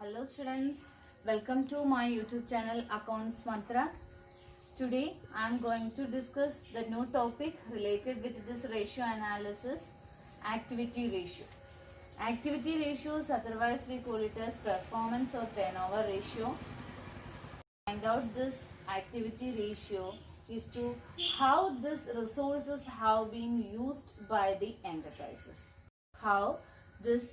Hello students, welcome to my YouTube channel Accounts Mantra. Today I am going to discuss the new topic related with this ratio analysis, activity ratio. Activity ratios, otherwise we call it as performance or turnover ratio. Find out this activity ratio is to how these resources have been used by the enterprises. How this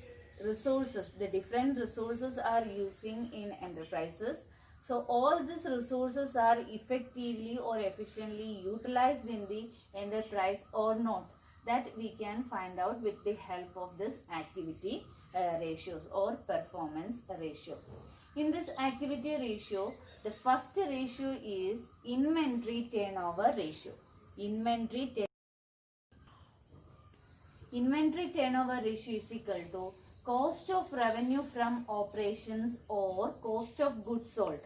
resources, the different resources are using in enterprises. So all these resources are effectively or efficiently utilized in the enterprise or not. That we can find out with the help of this activity ratios or performance ratio. In this activity ratio, the first ratio is inventory turnover ratio. Inventory turnover ratio is equal to cost of revenue from operations or cost of goods sold.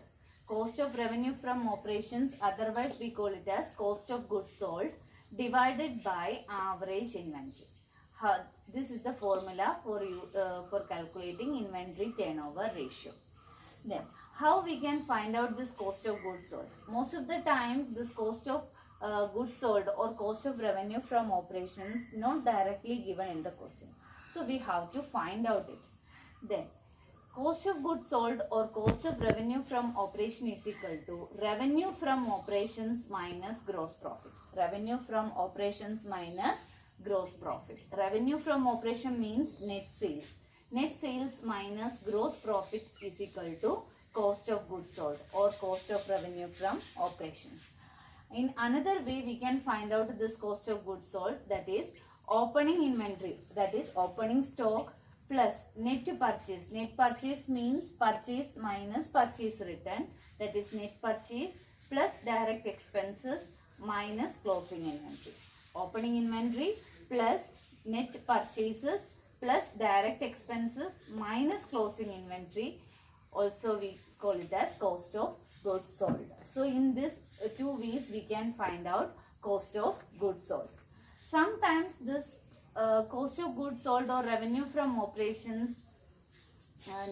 Cost of revenue from operations, otherwise we call it as cost of goods sold, divided by average inventory. This is the formula for calculating inventory turnover ratio. Then, how we can find out this cost of goods sold? Most of the time, this cost of goods sold or cost of revenue from operations not directly given in the question. So, we have to find out it. Then, cost of goods sold or cost of revenue from operation is equal to revenue from operations minus gross profit. Revenue from operations minus gross profit. Revenue from operation means net sales. Net sales minus gross profit is equal to cost of goods sold or cost of revenue from operations. In another way, we can find out this cost of goods sold, that is opening inventory, that is opening stock plus net purchase. Net purchase means purchase minus purchase return, that is net purchase plus direct expenses minus closing inventory. Opening inventory plus net purchases plus direct expenses minus closing inventory, also we call it as cost of goods sold. So in this two ways we can find out cost of goods sold. Sometimes this cost of goods sold or revenue from operations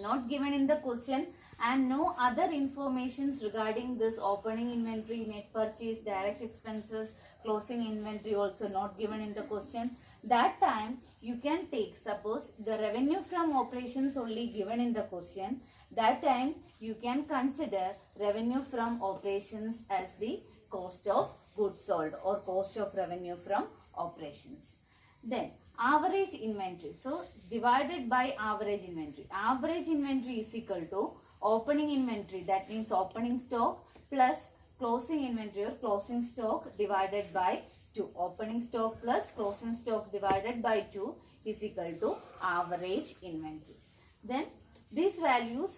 not given in the question and no other informations regarding this opening inventory, net purchase, direct expenses, closing inventory also not given in the question. That time you can take, suppose the revenue from operations only given in the question, that time you can consider revenue from operations as the cost of goods sold or cost of revenue from operations. Then average inventory, so divided by average inventory. Average inventory is equal to opening inventory, that means opening stock, plus closing inventory or closing stock divided by 2. Opening stock plus closing stock divided by 2 is equal to average inventory. Then these values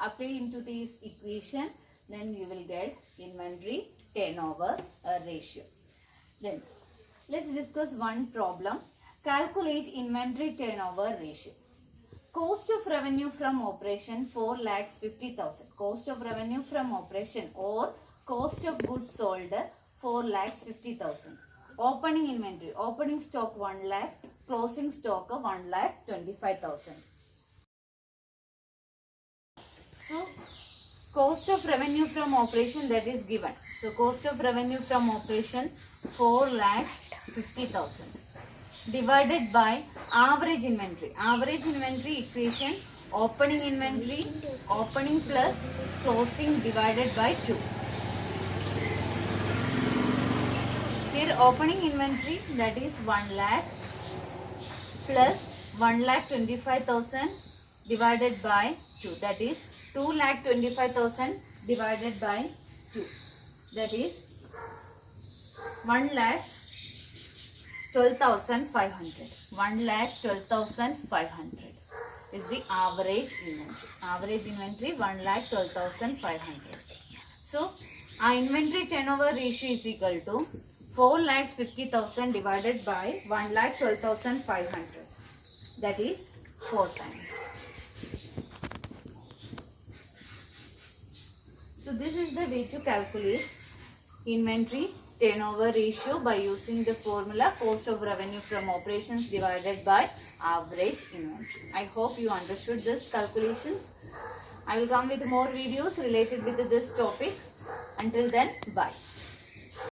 apply into this equation, then you will get inventory turnover ratio. Then let's discuss one problem. Calculate inventory turnover ratio. Cost of revenue from operation 4,50,000. Cost of revenue from operation or cost of goods sold 4,50,000. Opening inventory, opening stock 1 lakh, closing stock 1,25,000. So cost of revenue from operation, that is given. So cost of revenue from operation 4,50,000 divided by average inventory. Average inventory equation, opening inventory, opening plus closing divided by 2. Here opening inventory, that is 1 lakh plus 1,25,000 divided by 2, that is 2,25,000 divided by 2, that is 1,12,500. 1,12,500 is the average inventory. Average inventory 1,12,500. So our inventory turnover ratio is equal to 4,50,000 divided by 1,12,500. That is 4 times. So this is the way to calculate inventory turnover ratio by using the formula cost of revenue from operations divided by average inventory. I hope you understood this calculations. I will come with more videos related with this topic. Until then, bye.